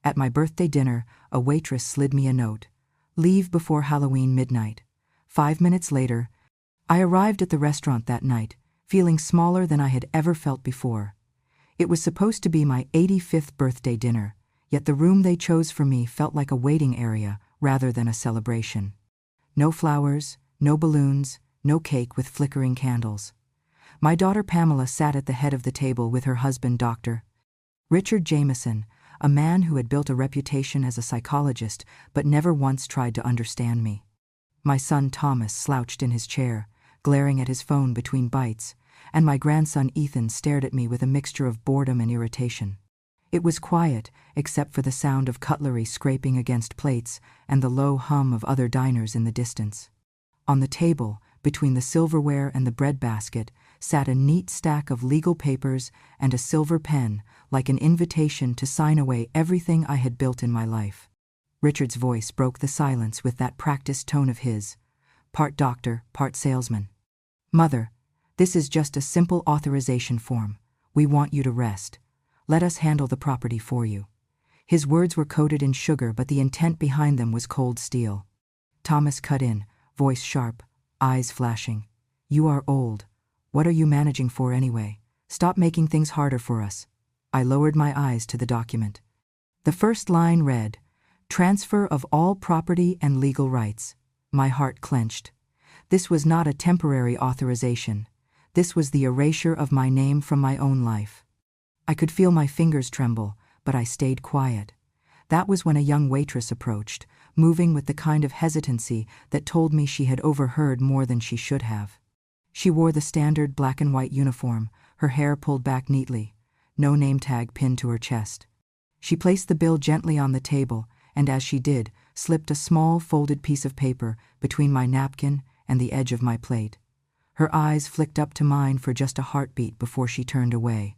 At my birthday dinner, a waitress slid me a note. Leave before Halloween midnight. 5 minutes later, I arrived at the restaurant that night, feeling smaller than I had ever felt before. It was supposed to be my 85th birthday dinner, yet the room they chose for me felt like a waiting area rather than a celebration. No flowers, no balloons, no cake with flickering candles. My daughter Pamela sat at the head of the table with her husband, Dr. Richard Jameson, a man who had built a reputation as a psychologist but never once tried to understand me. My son Thomas slouched in his chair, glaring at his phone between bites, and my grandson Ethan stared at me with a mixture of boredom and irritation. It was quiet, except for the sound of cutlery scraping against plates and the low hum of other diners in the distance. On the table, between the silverware and the breadbasket, sat a neat stack of legal papers and a silver pen, like an invitation to sign away everything I had built in my life. Richard's voice broke the silence with that practiced tone of his, part doctor, part salesman. "Mother, this is just a simple authorization form. We want you to rest. Let us handle the property for you." His words were coated in sugar, but the intent behind them was cold steel. Thomas cut in, voice sharp, eyes flashing. "You are old. What are you managing for anyway? Stop making things harder for us." I lowered my eyes to the document. The first line read, "Transfer of all property and legal rights." My heart clenched. This was not a temporary authorization. This was the erasure of my name from my own life. I could feel my fingers tremble, but I stayed quiet. That was when a young waitress approached, moving with the kind of hesitancy that told me she had overheard more than she should have. She wore the standard black and white uniform, her hair pulled back neatly, no name tag pinned to her chest. She placed the bill gently on the table, and as she did, slipped a small folded piece of paper between my napkin and the edge of my plate. Her eyes flicked up to mine for just a heartbeat before she turned away.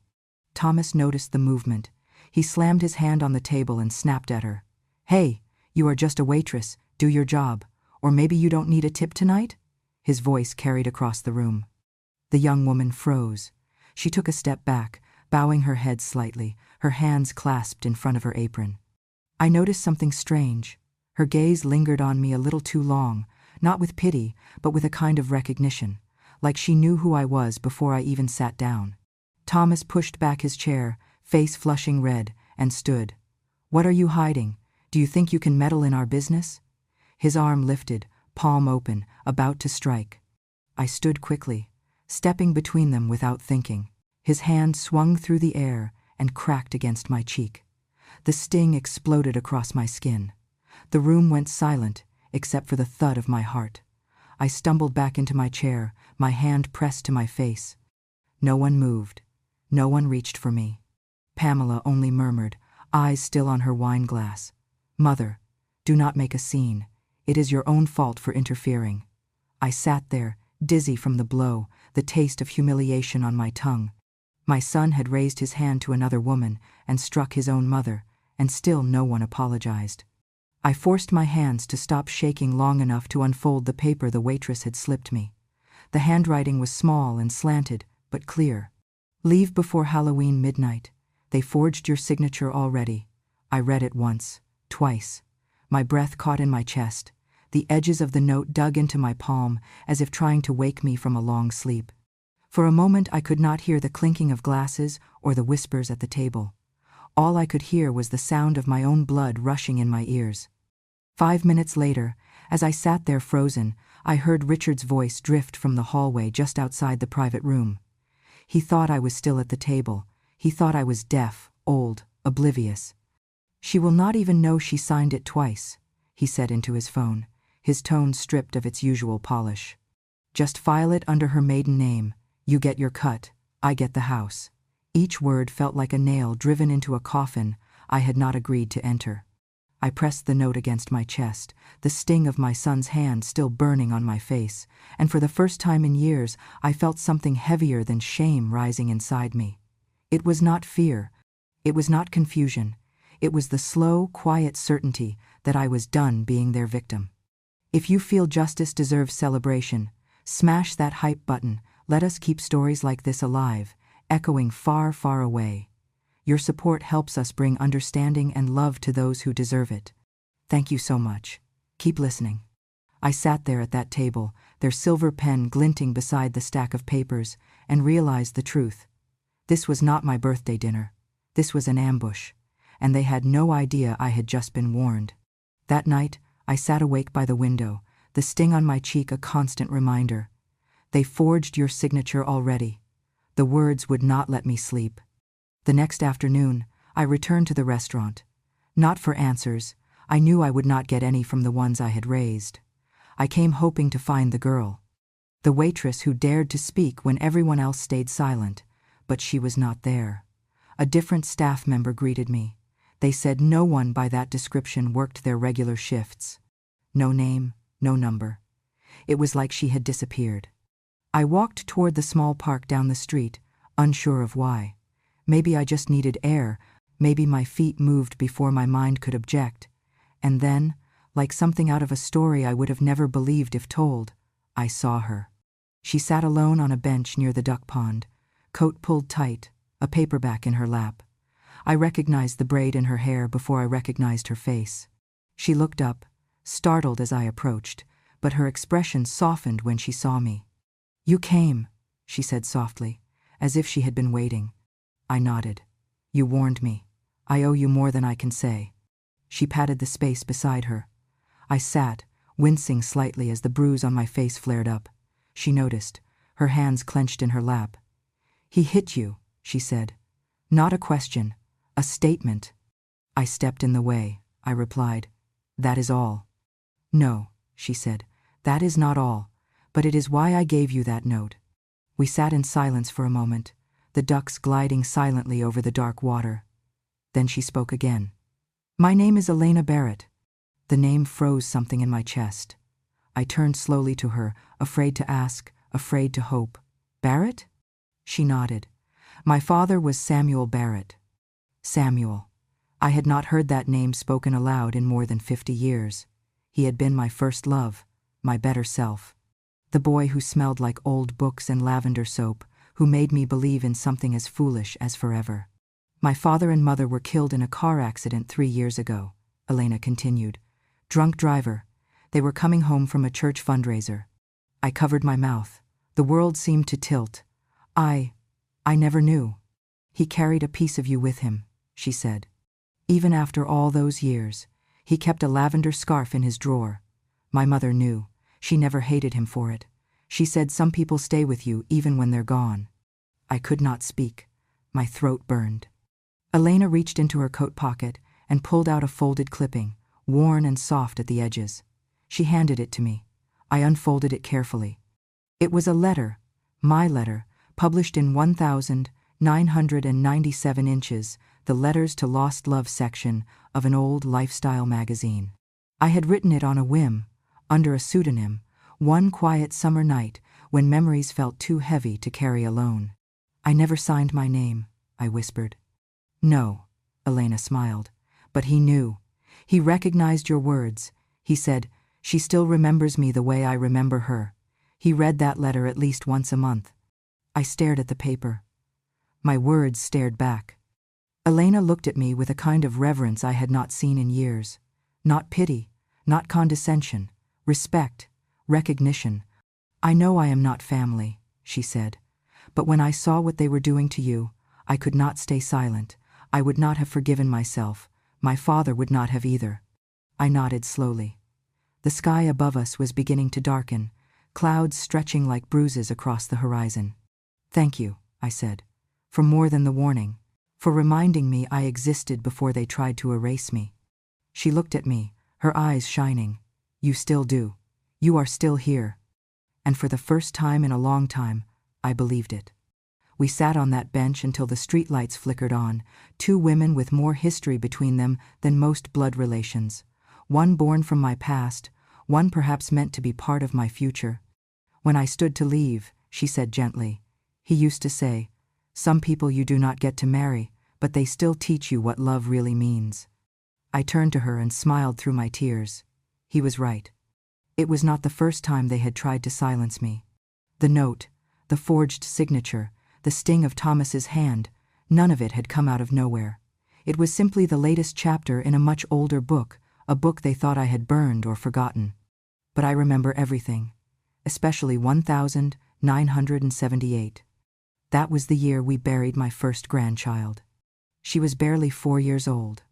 Thomas noticed the movement. He slammed his hand on the table and snapped at her. "Hey, you are just a waitress. Do your job. Or maybe you don't need a tip tonight?" His voice carried across the room. The young woman froze. She took a step back, bowing her head slightly, her hands clasped in front of her apron. I noticed something strange. Her gaze lingered on me a little too long, not with pity, but with a kind of recognition, like she knew who I was before I even sat down. Thomas pushed back his chair, face flushing red, and stood. "What are you hiding? Do you think you can meddle in our business?" His arm lifted, palm open, about to strike. I stood quickly, stepping between them without thinking. His hand swung through the air and cracked against my cheek. The sting exploded across my skin. The room went silent, except for the thud of my heart. I stumbled back into my chair, my hand pressed to my face. No one moved. No one reached for me. Pamela only murmured, eyes still on her wine glass, "Mother, do not make a scene. It is your own fault for interfering." I sat there, dizzy from the blow, the taste of humiliation on my tongue. My son had raised his hand to another woman and struck his own mother, and still no one apologized. I forced my hands to stop shaking long enough to unfold the paper the waitress had slipped me. The handwriting was small and slanted, but clear. "Leave before Halloween midnight. They forged your signature already." I read it once, twice. My breath caught in my chest. The edges of the note dug into my palm, as if trying to wake me from a long sleep. For a moment I could not hear the clinking of glasses or the whispers at the table. All I could hear was the sound of my own blood rushing in my ears. 5 minutes later, as I sat there frozen, I heard Richard's voice drift from the hallway just outside the private room. He thought I was still at the table. He thought I was deaf, old, oblivious. "She will not even know she signed it twice," he said into his phone, his tone stripped of its usual polish. "Just file it under her maiden name. You get your cut, I get the house." Each word felt like a nail driven into a coffin I had not agreed to enter. I pressed the note against my chest, the sting of my son's hand still burning on my face, and for the first time in years I felt something heavier than shame rising inside me. It was not fear. It was not confusion. It was the slow, quiet certainty that I was done being their victim. If you feel justice deserves celebration, smash that hype button. Let us keep stories like this alive, echoing far, far away. Your support helps us bring understanding and love to those who deserve it. Thank you so much. Keep listening. I sat there at that table, their silver pen glinting beside the stack of papers, and realized the truth. This was not my birthday dinner. This was an ambush, and they had no idea I had just been warned. That night, I sat awake by the window, the sting on my cheek a constant reminder. They forged your signature already. The words would not let me sleep. The next afternoon, I returned to the restaurant. Not for answers. I knew I would not get any from the ones I had raised. I came hoping to find the girl. The waitress who dared to speak when everyone else stayed silent, but she was not there. A different staff member greeted me. They said no one by that description worked their regular shifts. No name, no number. It was like she had disappeared. I walked toward the small park down the street, unsure of why. Maybe I just needed air, maybe my feet moved before my mind could object. And then, like something out of a story I would have never believed if told, I saw her. She sat alone on a bench near the duck pond, coat pulled tight, a paperback in her lap. I recognized the braid in her hair before I recognized her face. She looked up, startled as I approached, but her expression softened when she saw me. "You came," she said softly, as if she had been waiting. I nodded. "You warned me. I owe you more than I can say." She patted the space beside her. I sat, wincing slightly as the bruise on my face flared up. She noticed, her hands clenched in her lap. "He hit you," she said. "Not a question, a statement." I stepped in the way, I replied. "That is all." "No," she said, "that is not all, but it is why I gave you that note." We sat in silence for a moment, the ducks gliding silently over the dark water. Then she spoke again. "My name is Elena Barrett." The name froze something in my chest. I turned slowly to her, afraid to ask, afraid to hope. "Barrett?" She nodded. "My father was Samuel Barrett." Samuel. I had not heard that name spoken aloud in more than 50 years. He had been my first love, my better self. The boy who smelled like old books and lavender soap, who made me believe in something as foolish as forever. "My father and mother were killed in a car accident 3 years ago," Elena continued. "Drunk driver. They were coming home from a church fundraiser." I covered my mouth. The world seemed to tilt. I never knew." "He carried a piece of you with him," she said. "Even after all those years, he kept a lavender scarf in his drawer. My mother knew. She never hated him for it. She said some people stay with you even when they're gone." I could not speak. My throat burned. Elena reached into her coat pocket and pulled out a folded clipping, worn and soft at the edges. She handed it to me. I unfolded it carefully. It was a letter, my letter, published in 1,997 inches, the Letters to Lost Love section of an old lifestyle magazine. I had written it on a whim, under a pseudonym, one quiet summer night when memories felt too heavy to carry alone. "I never signed my name," I whispered. "No," Elena smiled. "But he knew. He recognized your words. He said, 'She still remembers me the way I remember her.' He read that letter at least once a month." I stared at the paper. My words stared back. Elena looked at me with a kind of reverence I had not seen in years. Not pity, not condescension, respect, recognition. "I know I am not family," she said. "But when I saw what they were doing to you, I could not stay silent. I would not have forgiven myself. My father would not have either." I nodded slowly. The sky above us was beginning to darken, clouds stretching like bruises across the horizon. "Thank you," I said, "for more than the warning, for reminding me I existed before they tried to erase me." She looked at me, her eyes shining. "You still do. You are still here." And for the first time in a long time, I believed it. We sat on that bench until the streetlights flickered on, two women with more history between them than most blood relations, one born from my past, one perhaps meant to be part of my future. When I stood to leave, she said gently, "He used to say, 'Some people you do not get to marry, but they still teach you what love really means.'" I turned to her and smiled through my tears. He was right. It was not the first time they had tried to silence me. The note, the forged signature, the sting of Thomas's hand, None of it had come out of nowhere. It was simply the latest chapter in a much older book, a book they thought I had burned or forgotten. But I remember everything, especially 1978. That was the year we buried my first grandchild. She was barely 4 years old.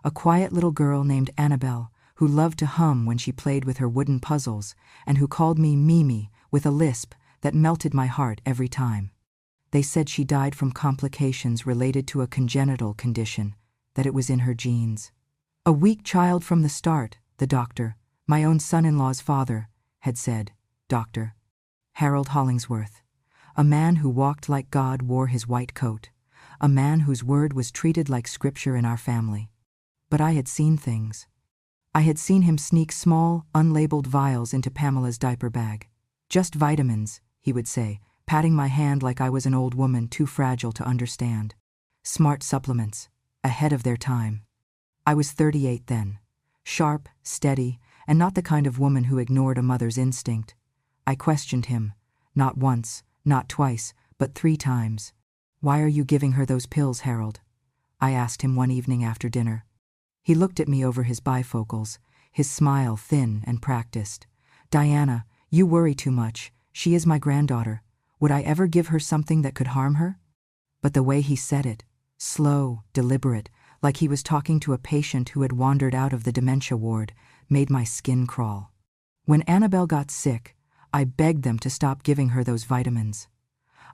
A quiet little girl named Annabelle, who loved to hum when she played with her wooden puzzles, and who called me Mimi with a lisp that melted my heart every time. They said she died from complications related to a congenital condition, that it was in her genes. A weak child from the start, the doctor, my own son-in-law's father, had said. Dr. Harold Hollingsworth, a man who walked like God wore his white coat, a man whose word was treated like scripture in our family. But I had seen things. I had seen him sneak small, unlabeled vials into Pamela's diaper bag. Just vitamins, he would say, patting my hand like I was an old woman too fragile to understand. Smart supplements, ahead of their time. I was 38 then, sharp, steady, and not the kind of woman who ignored a mother's instinct. I questioned him, not once, not twice, but 3 times. "Why are you giving her those pills, Harold?" I asked him one evening after dinner. He looked at me over his bifocals, his smile thin and practiced. "Diana, you worry too much. She is my granddaughter. Would I ever give her something that could harm her?" But the way he said it, slow, deliberate, like he was talking to a patient who had wandered out of the dementia ward, made my skin crawl. When Annabelle got sick, I begged them to stop giving her those vitamins.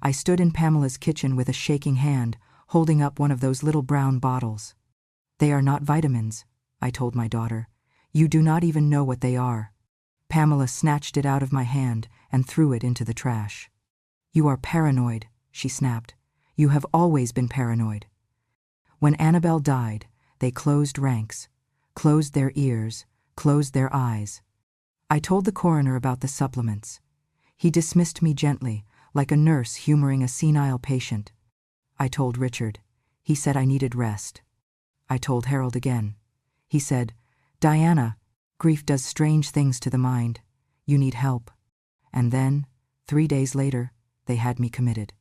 I stood in Pamela's kitchen with a shaking hand, holding up one of those little brown bottles. "They are not vitamins," I told my daughter. "You do not even know what they are." Pamela snatched it out of my hand and threw it into the trash. "You are paranoid," she snapped. "You have always been paranoid." When Annabelle died, they closed ranks, closed their ears, closed their eyes. I told the coroner about the supplements. He dismissed me gently, like a nurse humoring a senile patient. I told Richard. He said I needed rest. I told Harold again. He said, "Diana, grief does strange things to the mind. You need help." And then, 3 days later, they had me committed.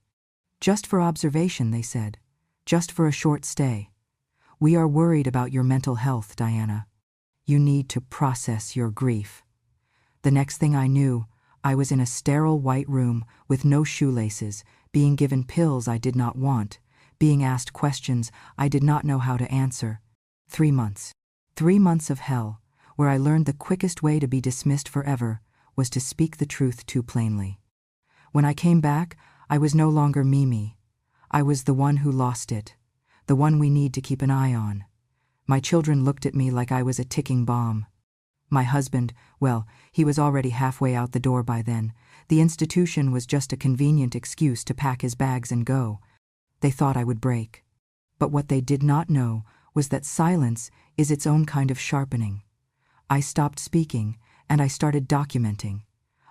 "Just for observation," they said. "Just for a short stay. We are worried about your mental health, Diana. You need to process your grief." The next thing I knew, I was in a sterile white room with no shoelaces, being given pills I did not want, being asked questions I did not know how to answer. 3 months. 3 months of hell, where I learned the quickest way to be dismissed forever was to speak the truth too plainly. When I came back, I was no longer Mimi. I was the one who lost it, the one we need to keep an eye on. My children looked at me like I was a ticking bomb. My husband, well, he was already halfway out the door by then. The institution was just a convenient excuse to pack his bags and go. They thought I would break. But what they did not know was that silence is its own kind of sharpening. I stopped speaking, and I started documenting.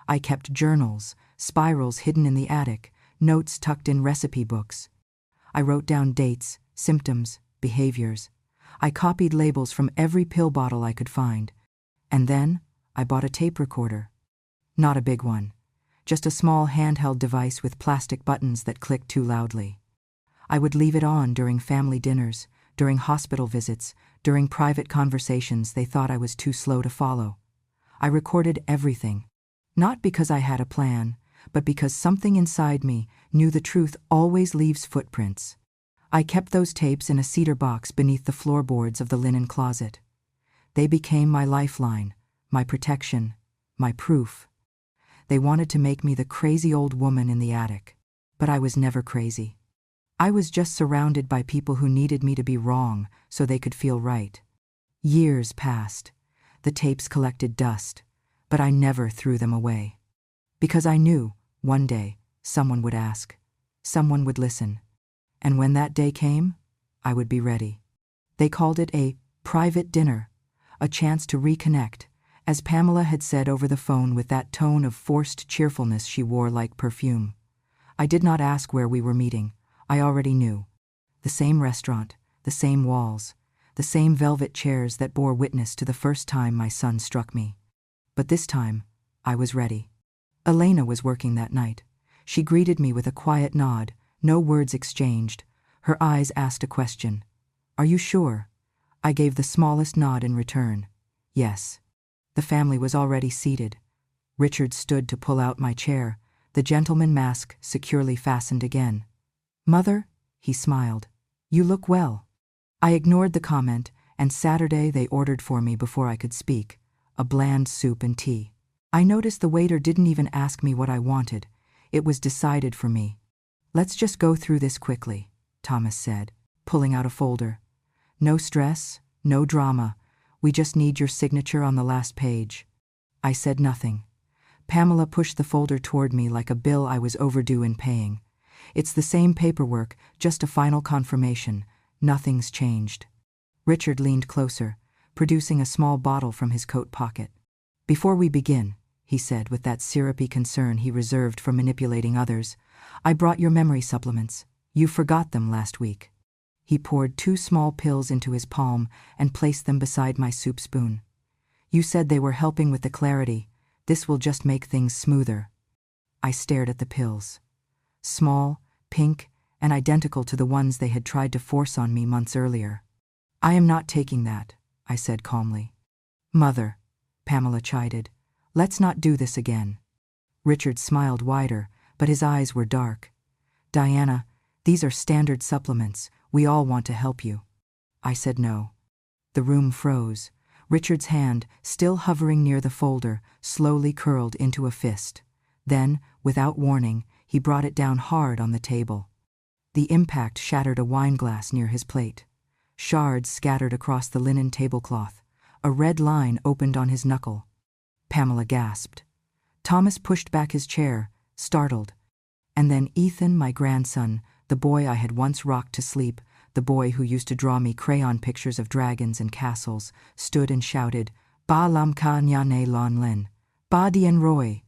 I kept journals, spirals hidden in the attic, notes tucked in recipe books. I wrote down dates, symptoms, behaviors. I copied labels from every pill bottle I could find. And then I bought a tape recorder. Not a big one, just a small handheld device with plastic buttons that clicked too loudly. I would leave it on during family dinners, during hospital visits, during private conversations they thought I was too slow to follow. I recorded everything, not because I had a plan, but because something inside me knew the truth always leaves footprints. I kept those tapes in a cedar box beneath the floorboards of the linen closet. They became my lifeline, my protection, my proof. They wanted to make me the crazy old woman in the attic, but I was never crazy. I was just surrounded by people who needed me to be wrong so they could feel right. Years passed. The tapes collected dust, but I never threw them away. Because I knew, one day, someone would ask. Someone would listen. And when that day came, I would be ready. They called it a private dinner, a chance to reconnect, as Pamela had said over the phone with that tone of forced cheerfulness she wore like perfume. I did not ask where we were meeting. I already knew. The same restaurant, the same walls, the same velvet chairs that bore witness to the first time my son struck me. But this time, I was ready. Elena was working that night. She greeted me with a quiet nod, no words exchanged. Her eyes asked a question. Are you sure? I gave the smallest nod in return. Yes. The family was already seated. Richard stood to pull out my chair, the gentleman mask securely fastened again. Mother, he smiled. You look well. I ignored the comment, and Saturday they ordered for me before I could speak, a bland soup and tea. I noticed the waiter didn't even ask me what I wanted. It was decided for me. Let's just go through this quickly, Thomas said, pulling out a folder. No stress, no drama. We just need your signature on the last page. I said nothing. Pamela pushed the folder toward me like a bill I was overdue in paying. It's the same paperwork, just a final confirmation. Nothing's changed. Richard leaned closer, producing a small bottle from his coat pocket. Before we begin, he said with that syrupy concern he reserved for manipulating others, I brought your memory supplements. You forgot them last week. He poured 2 small pills into his palm and placed them beside my soup spoon. You said they were helping with the clarity. This will just make things smoother. I stared at the pills. Small, pink, and identical to the ones they had tried to force on me months earlier. I am not taking that, I said calmly. Mother, Pamela chided, let's not do this again. Richard smiled wider, but his eyes were dark. Diana, these are standard supplements. We all want to help you. I said no. The room froze. Richard's hand, still hovering near the folder, slowly curled into a fist. Then, without warning, he brought it down hard on the table. The impact shattered a wineglass near his plate. Shards scattered across the linen tablecloth. A red line opened on his knuckle. Pamela gasped. Thomas pushed back his chair, startled. And then Ethan, my grandson, the boy I had once rocked to sleep, the boy who used to draw me crayon pictures of dragons and castles, stood and shouted, Ba lam ka nyane lon len, ba dien roy.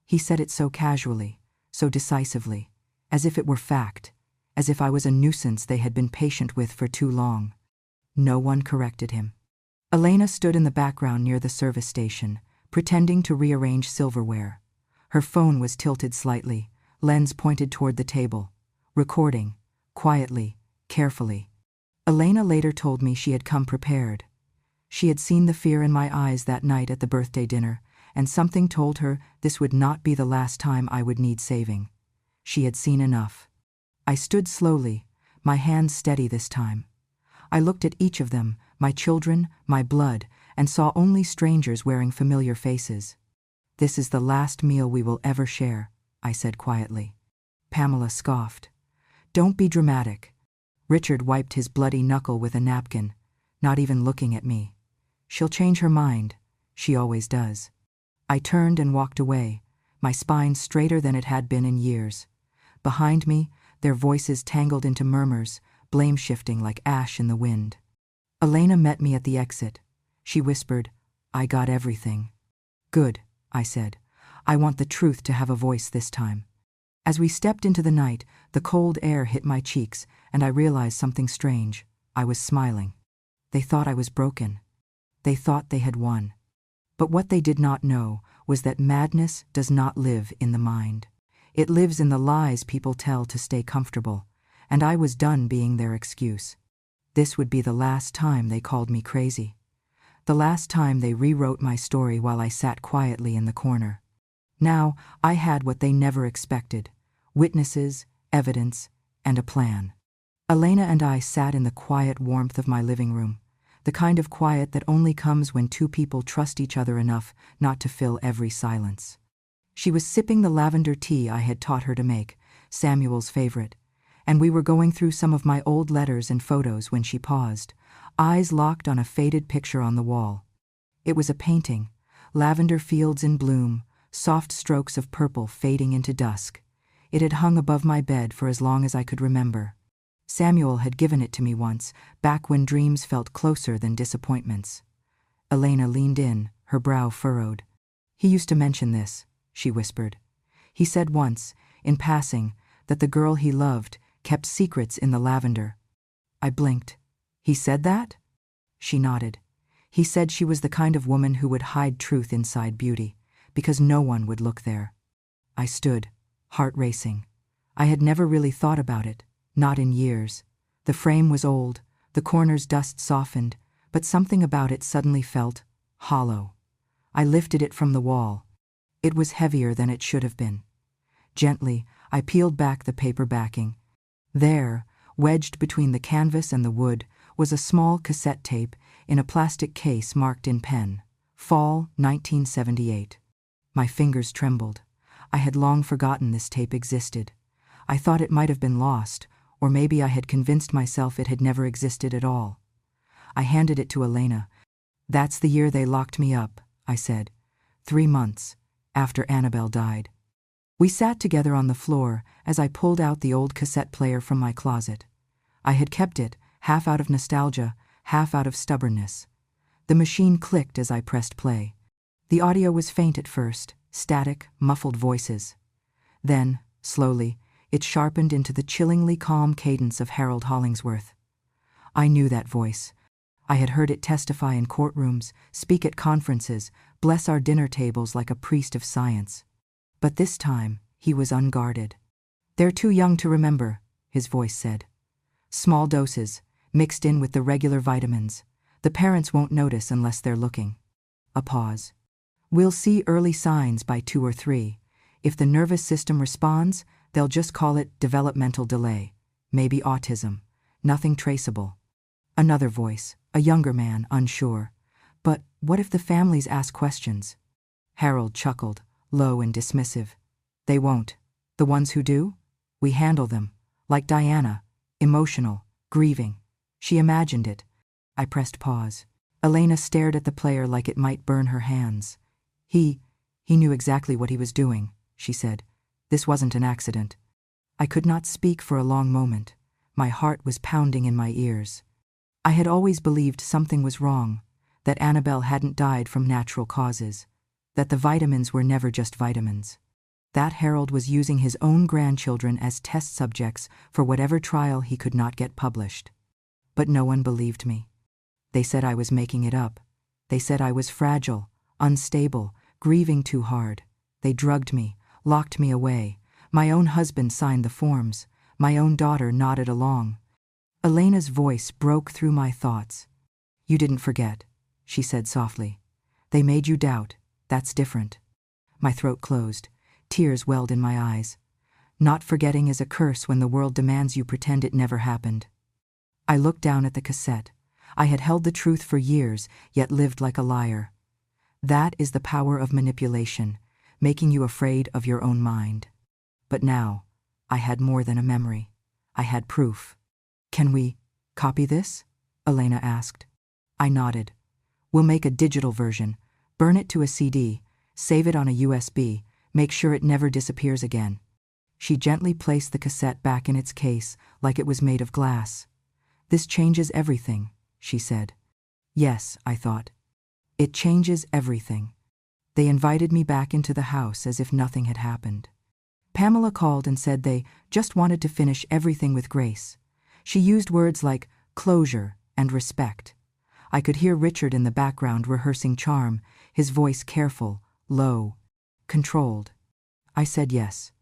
He said it so casually, so decisively, as if it were fact, as if I was a nuisance they had been patient with for too long. No one corrected him. Elena stood in the background near the service station, pretending to rearrange silverware. Her phone was tilted slightly, lens pointed toward the table, recording, quietly, carefully. Elena later told me she had come prepared. She had seen the fear in my eyes that night at the birthday dinner, and something told her this would not be the last time I would need saving. She had seen enough. I stood slowly, my hands steady this time. I looked at each of them, my children, my blood, and saw only strangers wearing familiar faces. This is the last meal we will ever share, I said quietly. Pamela scoffed. Don't be dramatic. Richard wiped his bloody knuckle with a napkin, not even looking at me. She'll change her mind. She always does. I turned and walked away, my spine straighter than it had been in years. Behind me, their voices tangled into murmurs, blame-shifting like ash in the wind. Elena met me at the exit. She whispered, I got everything. Good, I said. I want the truth to have a voice this time. As we stepped into the night, the cold air hit my cheeks, and I realized something strange. I was smiling. They thought I was broken. They thought they had won. But what they did not know was that madness does not live in the mind. It lives in the lies people tell to stay comfortable, and I was done being their excuse. This would be the last time they called me crazy. The last time they rewrote my story while I sat quietly in the corner. Now, I had what they never expected: witnesses, evidence, and a plan. Elena and I sat in the quiet warmth of my living room, the kind of quiet that only comes when two people trust each other enough not to fill every silence. She was sipping the lavender tea I had taught her to make, Samuel's favorite, and we were going through some of my old letters and photos when she paused, eyes locked on a faded picture on the wall. It was a painting, lavender fields in bloom, soft strokes of purple fading into dusk. It had hung above my bed for as long as I could remember. Samuel had given it to me once, back when dreams felt closer than disappointments. Elena leaned in, her brow furrowed. He used to mention this, she whispered. He said once, in passing, that the girl he loved kept secrets in the lavender. I blinked. He said that? She nodded. He said she was the kind of woman who would hide truth inside beauty, because no one would look there. I stood, heart racing. I had never really thought about it, not in years. The frame was old, the corners dust softened, but something about it suddenly felt hollow. I lifted it from the wall. It was heavier than it should have been. Gently, I peeled back the paper backing. There, wedged between the canvas and the wood, was a small cassette tape in a plastic case marked in pen, Fall 1978. My fingers trembled. I had long forgotten this tape existed. I thought it might have been lost, or maybe I had convinced myself it had never existed at all. I handed it to Elena. "That's the year they locked me up," I said. 3 months, after Annabelle died. We sat together on the floor as I pulled out the old cassette player from my closet. I had kept it, half out of nostalgia, half out of stubbornness. The machine clicked as I pressed play. The audio was faint at first, static, muffled voices. Then, slowly, it sharpened into the chillingly calm cadence of Harold Hollingsworth. I knew that voice. I had heard it testify in courtrooms, speak at conferences, bless our dinner tables like a priest of science. But this time, he was unguarded. "They're too young to remember," his voice said. "Small doses, mixed in with the regular vitamins. The parents won't notice unless they're looking." A pause. "We'll see early signs by 2 or 3. If the nervous system responds, they'll just call it developmental delay. Maybe autism. Nothing traceable." Another voice, a younger man, unsure. "But what if the families ask questions?" Harold chuckled, low and dismissive. "They won't. The ones who do? We handle them. Like Diana. Emotional. Grieving. She imagined it." I pressed pause. Elena stared at the player like it might burn her hands. He knew exactly what he was doing," she said. "This wasn't an accident." I could not speak for a long moment. My heart was pounding in my ears. I had always believed something was wrong, that Annabelle hadn't died from natural causes, that the vitamins were never just vitamins. That Harold was using his own grandchildren as test subjects for whatever trial he could not get published. But no one believed me. They said I was making it up. They said I was fragile, unstable, grieving too hard. They drugged me, locked me away. My own husband signed the forms. My own daughter nodded along. Elena's voice broke through my thoughts. "You didn't forget," she said softly. "They made you doubt. That's different." My throat closed. Tears welled in my eyes. Not forgetting is a curse when the world demands you pretend it never happened. I looked down at the cassette. I had held the truth for years, yet lived like a liar. That is the power of manipulation, making you afraid of your own mind. But now, I had more than a memory. I had proof. "Can we copy this?" Elena asked. I nodded. "We'll make a digital version, burn it to a CD, save it on a USB, make sure it never disappears again." She gently placed the cassette back in its case like it was made of glass. "This changes everything," she said. Yes, I thought. It changes everything. They invited me back into the house as if nothing had happened. Pamela called and said they just wanted to finish everything with grace. She used words like closure and respect. I could hear Richard in the background rehearsing charm, his voice careful, low, controlled. I said yes.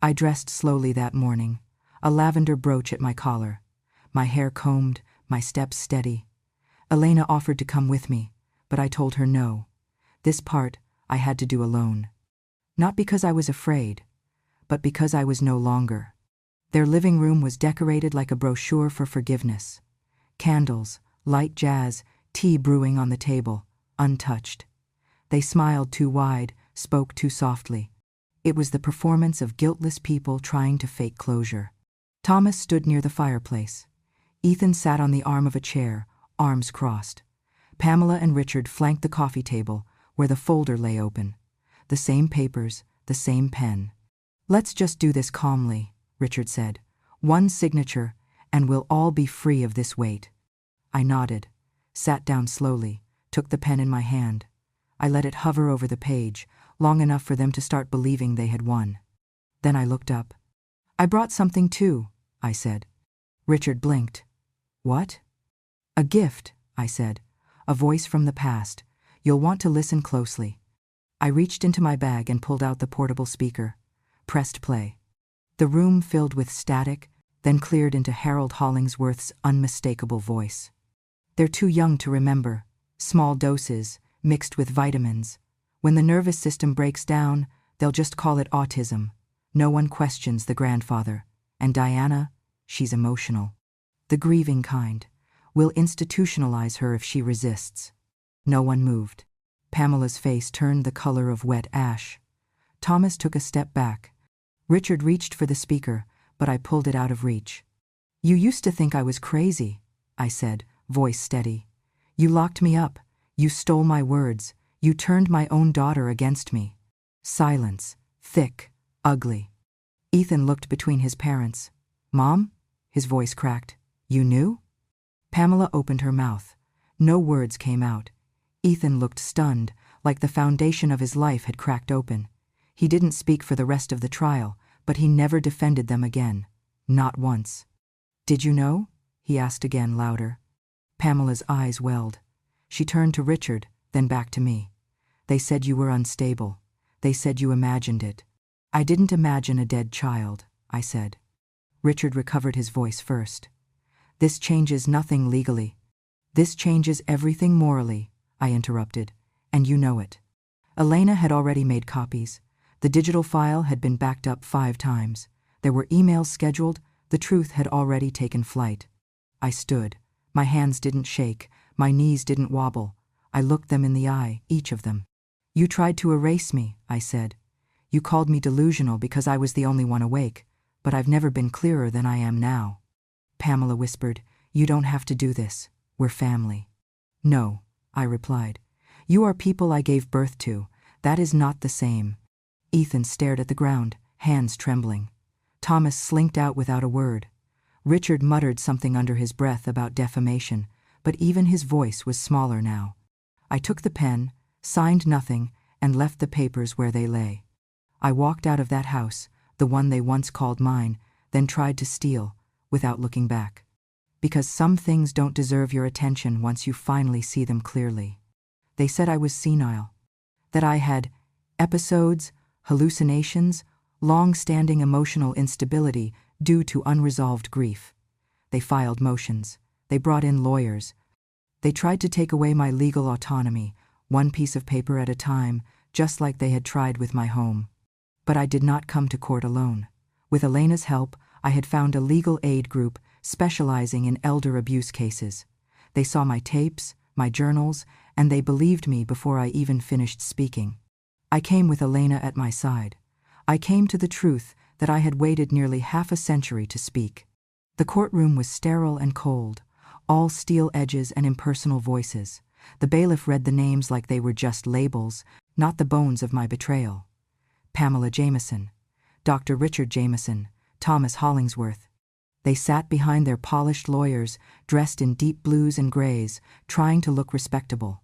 I dressed slowly that morning, a lavender brooch at my collar, my hair combed, my steps steady. Elena offered to come with me, but I told her no. This part I had to do alone. Not because I was afraid, but because I was no longer. Their living room was decorated like a brochure for forgiveness. Candles, light jazz, tea brewing on the table, untouched. They smiled too wide, spoke too softly. It was the performance of guiltless people trying to fake closure. Thomas stood near the fireplace. Ethan sat on the arm of a chair, arms crossed. Pamela and Richard flanked the coffee table, where the folder lay open. The same papers, the same pen. "Let's just do this calmly," Richard said. "One signature, and we'll all be free of this weight." I nodded, sat down slowly, took the pen in my hand. I let it hover over the page, long enough for them to start believing they had won. Then I looked up. "I brought something too," I said. Richard blinked. "What?" "A gift," I said. "A voice from the past. You'll want to listen closely." I reached into my bag and pulled out the portable speaker. Pressed play. The room filled with static, then cleared into Harold Hollingsworth's unmistakable voice. They're too young to remember. Small doses, mixed with vitamins. When the nervous system breaks down, they'll just call it autism. No one questions the grandfather. And Diana, she's emotional. The grieving kind. We'll institutionalize her if she resists. No one moved. Pamela's face turned the color of wet ash. Thomas took a step back. Richard reached for the speaker, but I pulled it out of reach. You used to think I was crazy, I said, voice steady. You locked me up. You stole my words. You turned my own daughter against me. Silence. Thick. Ugly. Ethan looked between his parents. Mom? His voice cracked. You knew? Pamela opened her mouth. No words came out. Ethan looked stunned, like the foundation of his life had cracked open. He didn't speak for the rest of the trial, but he never defended them again. Not once. Did you know? He asked again, louder. Pamela's eyes welled. She turned to Richard, then back to me. They said you were unstable. They said you imagined it. I didn't imagine a dead child, I said. Richard recovered his voice first. This changes nothing legally. This changes everything morally, I interrupted, and you know it. Elena had already made copies. The digital file had been backed up 5 times. There were emails scheduled. The truth had already taken flight. I stood. My hands didn't shake. My knees didn't wobble. I looked them in the eye, each of them. You tried to erase me, I said. You called me delusional because I was the only one awake, but I've never been clearer than I am now. Pamela whispered, you don't have to do this. We're family. No, I replied. You are people I gave birth to. That is not the same. Ethan stared at the ground, hands trembling. Thomas slinked out without a word. Richard muttered something under his breath about defamation, but even his voice was smaller now. I took the pen, signed nothing, and left the papers where they lay. I walked out of that house, the one they once called mine, then tried to steal, without looking back. Because some things don't deserve your attention once you finally see them clearly. They said I was senile. That I had episodes, hallucinations, long-standing emotional instability due to unresolved grief. They filed motions. They brought in lawyers. They tried to take away my legal autonomy, one piece of paper at a time, just like they had tried with my home. But I did not come to court alone. With Elena's help, I had found a legal aid group specializing in elder abuse cases. They saw my tapes, my journals, and they believed me before I even finished speaking. I came with Elena at my side. I came to the truth that I had waited nearly half a century to speak. The courtroom was sterile and cold, all steel edges and impersonal voices. The bailiff read the names like they were just labels, not the bones of my betrayal. Pamela Jameson, Dr. Richard Jameson, Thomas Hollingsworth. They sat behind their polished lawyers, dressed in deep blues and grays, trying to look respectable.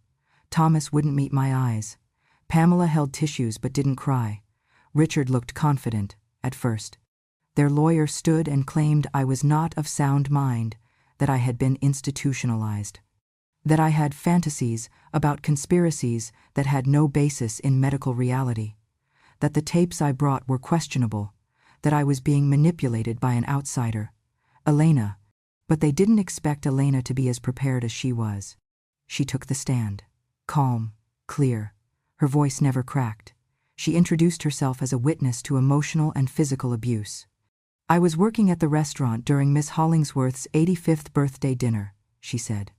Thomas wouldn't meet my eyes. Pamela held tissues but didn't cry. Richard looked confident, at first. Their lawyer stood and claimed I was not of sound mind, that I had been institutionalized. That I had fantasies about conspiracies that had no basis in medical reality. That the tapes I brought were questionable. That I was being manipulated by an outsider. Elena. But they didn't expect Elena to be as prepared as she was. She took the stand. Calm, clear. Her voice never cracked. She introduced herself as a witness to emotional and physical abuse. I was working at the restaurant during Miss Hollingsworth's 85th birthday dinner, she said.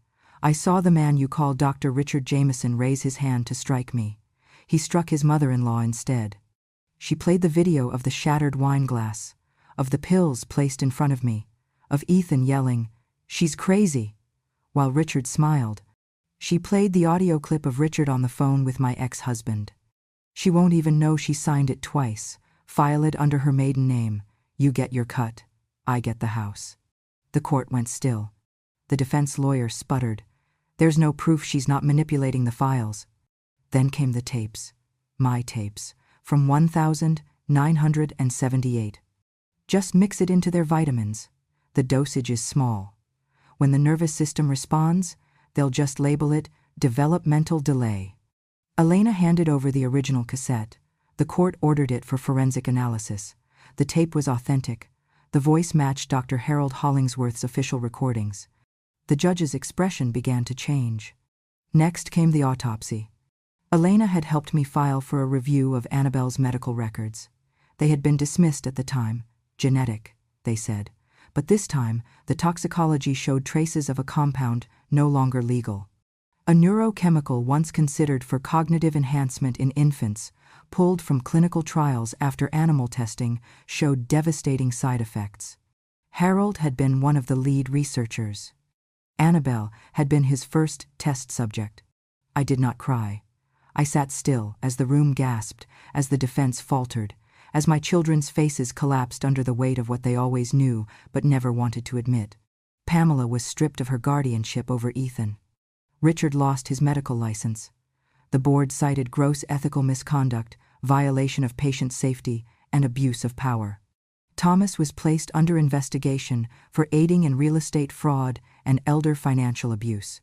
I saw the man you call Dr. Richard Jameson raise his hand to strike me. He struck his mother-in-law instead. She played the video of the shattered wine glass, of the pills placed in front of me, of Ethan yelling, "She's crazy," while Richard smiled. She played the audio clip of Richard on the phone with my ex-husband. She won't even know she signed it twice. File it under her maiden name. You get your cut. I get the house. The court went still. The defense lawyer sputtered. There's no proof she's not manipulating the files. Then came the tapes. My tapes. From 1978. Just mix it into their vitamins. The dosage is small. When the nervous system responds, they'll just label it developmental delay. Elena handed over the original cassette. The court ordered it for forensic analysis. The tape was authentic. The voice matched Dr. Harold Hollingsworth's official recordings. The judge's expression began to change. Next came the autopsy. Elena had helped me file for a review of Annabelle's medical records. They had been dismissed at the time. Genetic, they said. But this time, the toxicology showed traces of a compound no longer legal. A neurochemical once considered for cognitive enhancement in infants, pulled from clinical trials after animal testing, showed devastating side effects. Harold had been one of the lead researchers. Annabelle had been his first test subject. I did not cry. I sat still as the room gasped, as the defense faltered, as my children's faces collapsed under the weight of what they always knew but never wanted to admit. Pamela was stripped of her guardianship over Ethan. Richard lost his medical license. The board cited gross ethical misconduct, violation of patient safety, and abuse of power. Thomas was placed under investigation for aiding in real estate fraud and elder financial abuse.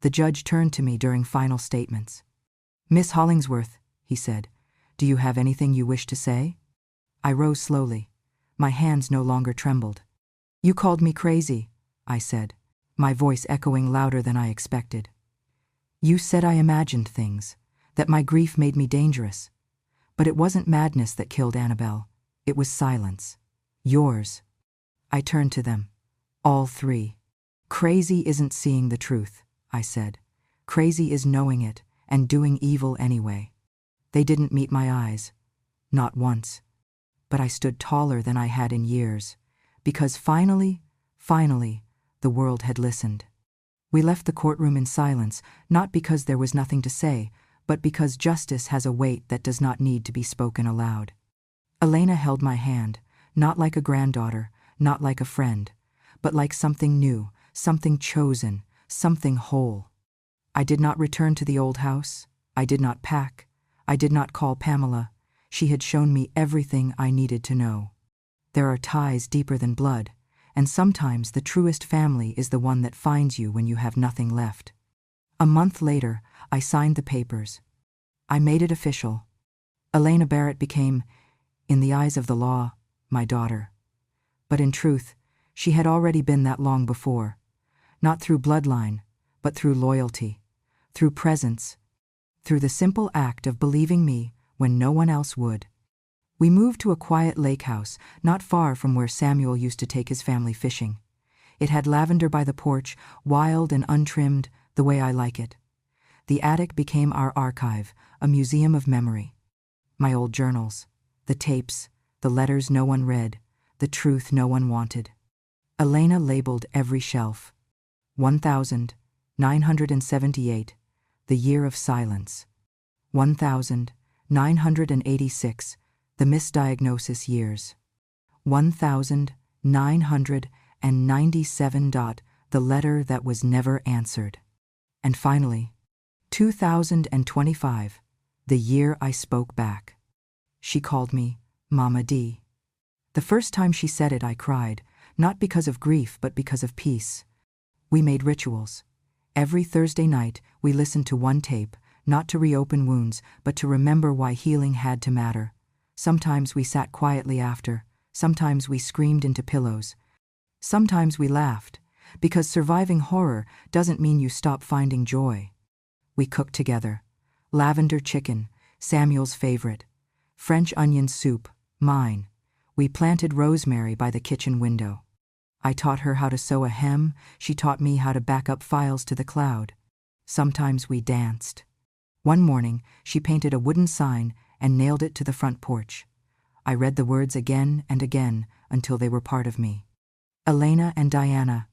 The judge turned to me during final statements. "Miss Hollingsworth," he said, "do you have anything you wish to say?" I rose slowly. My hands no longer trembled. "You called me crazy," I said, my voice echoing louder than I expected. "You said I imagined things, that my grief made me dangerous. But it wasn't madness that killed Annabelle. It was silence. Yours." I turned to them. All three. "Crazy isn't seeing the truth," I said. "Crazy is knowing it and doing evil anyway." They didn't meet my eyes. Not once. But I stood taller than I had in years, because finally, the world had listened. We left the courtroom in silence, not because there was nothing to say, but because justice has a weight that does not need to be spoken aloud. Elena held my hand, not like a granddaughter, not like a friend, but like something new, something chosen, something whole. I did not return to the old house. I did not pack. I did not call Pamela. She had shown me everything I needed to know. There are ties deeper than blood, and sometimes the truest family is the one that finds you when you have nothing left. A month later, I signed the papers. I made it official. Elena Barrett became, in the eyes of the law, my daughter. But in truth, she had already been that long before. Not through bloodline, but through loyalty, through presence, through the simple act of believing me when no one else would. We moved to a quiet lake house, not far from where Samuel used to take his family fishing. It had lavender by the porch, wild and untrimmed, the way I like it. The attic became our archive, a museum of memory. My old journals, the tapes, the letters no one read, the truth no one wanted. Elena labeled every shelf. 1978, the year of silence. 1986, the misdiagnosis years. 1997. The letter that was never answered. And finally, 2025, the year I spoke back. She called me Mama D. The first time she said it, I cried, not because of grief but because of peace. We made rituals. Every Thursday night, we listened to one tape, not to reopen wounds, but to remember why healing had to matter. Sometimes we sat quietly after, sometimes we screamed into pillows. Sometimes we laughed, because surviving horror doesn't mean you stop finding joy. We cooked together. Lavender chicken, Samuel's favorite. French onion soup, mine. We planted rosemary by the kitchen window. I taught her how to sew a hem, she taught me how to back up files to the cloud. Sometimes we danced. One morning, she painted a wooden sign and nailed it to the front porch. I read the words again and again until they were part of me. Elena and Diana,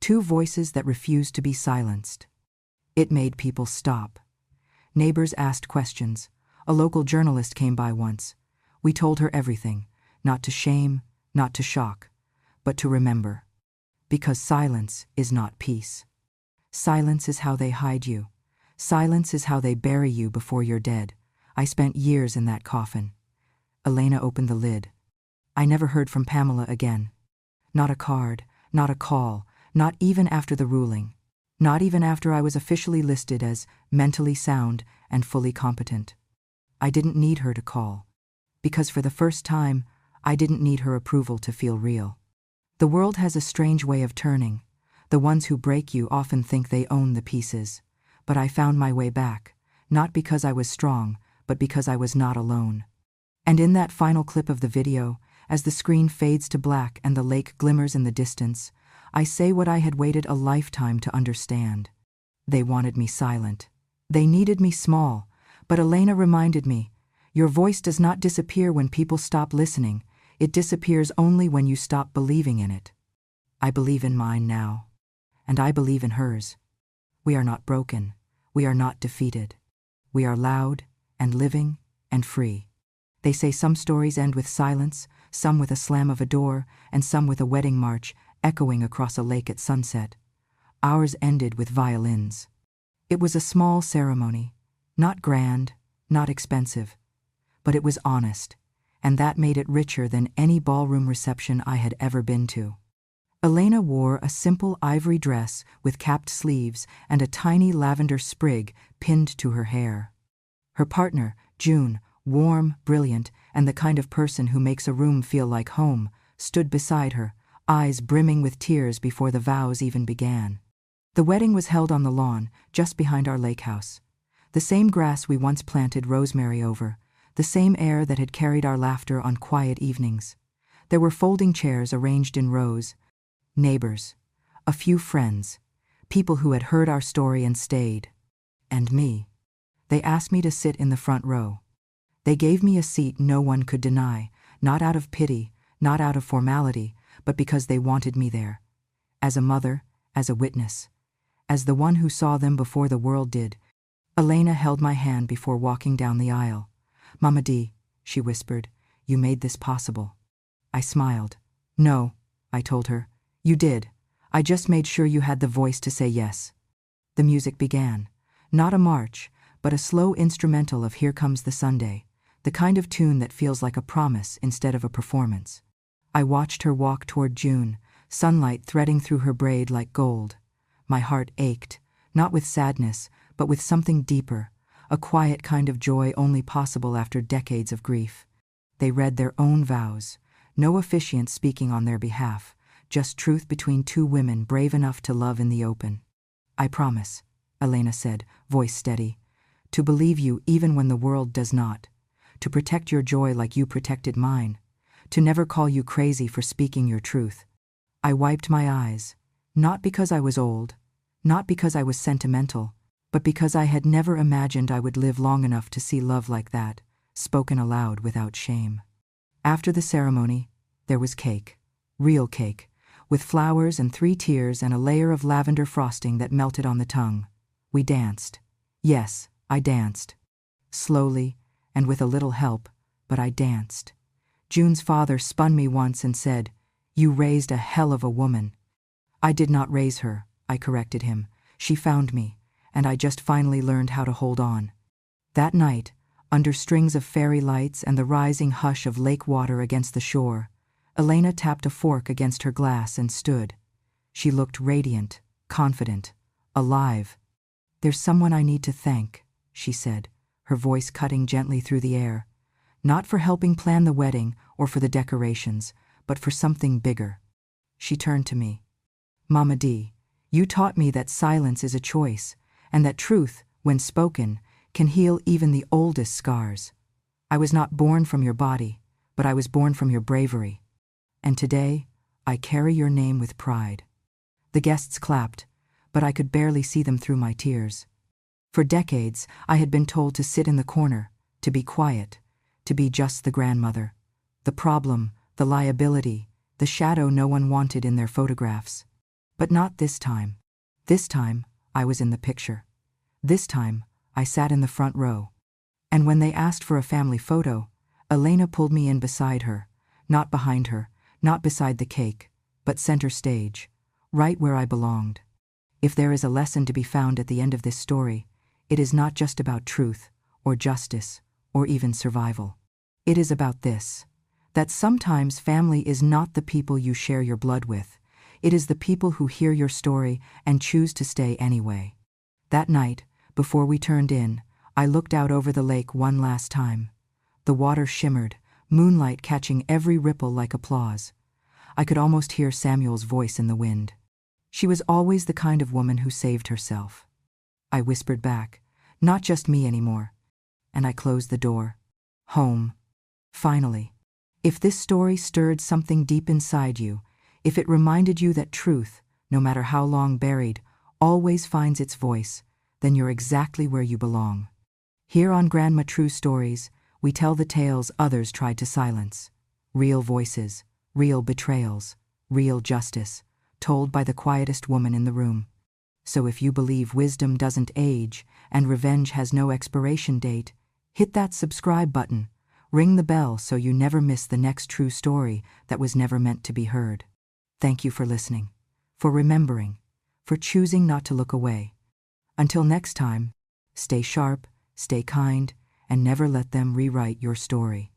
two voices that refused to be silenced. It made people stop. Neighbors asked questions. A local journalist came by once. We told her everything, not to shame, not to shock, but to remember. Because silence is not peace. Silence is how they hide you. Silence is how they bury you before you're dead. I spent years in that coffin. Elena opened the lid. I never heard from Pamela again. Not a card, not a call, not even after the ruling. Not even after I was officially listed as mentally sound and fully competent. I didn't need her to call. Because for the first time, I didn't need her approval to feel real. The world has a strange way of turning. The ones who break you often think they own the pieces. But I found my way back, not because I was strong, but because I was not alone. And in that final clip of the video, as the screen fades to black and the lake glimmers in the distance, I say what I had waited a lifetime to understand. They wanted me silent. They needed me small. But Elena reminded me, your voice does not disappear when people stop listening. It disappears only when you stop believing in it. I believe in mine now. And I believe in hers. We are not broken. We are not defeated. We are loud and living and free. They say some stories end with silence, some with a slam of a door, and some with a wedding march echoing across a lake at sunset. Ours ended with violins. It was a small ceremony, not grand, not expensive, but it was honest, and that made it richer than any ballroom reception I had ever been to. Elena wore a simple ivory dress with capped sleeves and a tiny lavender sprig pinned to her hair. Her partner, June, warm, brilliant, and the kind of person who makes a room feel like home, stood beside her, eyes brimming with tears before the vows even began. The wedding was held on the lawn, just behind our lake house. The same grass we once planted rosemary over, the same air that had carried our laughter on quiet evenings. There were folding chairs arranged in rows, neighbors, a few friends, people who had heard our story and stayed. And me. They asked me to sit in the front row. They gave me a seat no one could deny, not out of pity, not out of formality, but because they wanted me there. As a mother, as a witness, as the one who saw them before the world did. Elena held my hand before walking down the aisle. "Mama D," she whispered, "you made this possible." I smiled. "No," I told her. "You did. I just made sure you had the voice to say yes." The music began. Not a march, but a slow instrumental of Here Comes the Sunday, the kind of tune that feels like a promise instead of a performance. I watched her walk toward June, sunlight threading through her braid like gold. My heart ached, not with sadness, but with something deeper, a quiet kind of joy only possible after decades of grief. They read their own vows, no officiant speaking on their behalf, just truth between two women brave enough to love in the open. "I promise," Elena said, voice steady, "to believe you even when the world does not, to protect your joy like you protected mine, to never call you crazy for speaking your truth." I wiped my eyes, not because I was old, not because I was sentimental, but because I had never imagined I would live long enough to see love like that, spoken aloud without shame. After the ceremony, there was cake, real cake, with flowers and 3 tiers and a layer of lavender frosting that melted on the tongue. We danced. Yes, I danced. Slowly, and with a little help, but I danced. June's father spun me once and said, "You raised a hell of a woman." I did not raise her, I corrected him. She found me, and I just finally learned how to hold on. That night, under strings of fairy lights and the rising hush of lake water against the shore, Elena tapped a fork against her glass and stood. She looked radiant, confident, alive. "There's someone I need to thank," she said, her voice cutting gently through the air. "Not for helping plan the wedding or for the decorations, but for something bigger." She turned to me. "Mama D, you taught me that silence is a choice, and that truth, when spoken, can heal even the oldest scars. I was not born from your body, but I was born from your bravery. And today, I carry your name with pride." The guests clapped, but I could barely see them through my tears. For decades, I had been told to sit in the corner, to be quiet, to be just the grandmother, the problem, the liability, the shadow no one wanted in their photographs. But not this time. This time, I was in the picture. This time, I sat in the front row. And when they asked for a family photo, Elena pulled me in beside her, not behind her, not beside the cake, but center stage, right where I belonged. If there is a lesson to be found at the end of this story, it is not just about truth, or justice, or even survival. It is about this, that sometimes family is not the people you share your blood with. It is the people who hear your story and choose to stay anyway. That night, before we turned in, I looked out over the lake one last time. The water shimmered, moonlight catching every ripple like applause. I could almost hear Samuel's voice in the wind. She was always the kind of woman who saved herself. I whispered back, not just me anymore. And I closed the door. Home. Finally. If this story stirred something deep inside you, if it reminded you that truth, no matter how long buried, always finds its voice, then you're exactly where you belong. Here on Grandma True Stories, we tell the tales others tried to silence. Real voices, real betrayals, real justice, told by the quietest woman in the room. So if you believe wisdom doesn't age and revenge has no expiration date, hit that subscribe button, ring the bell so you never miss the next true story that was never meant to be heard. Thank you for listening, for remembering, for choosing not to look away. Until next time, stay sharp, stay kind, and never let them rewrite your story.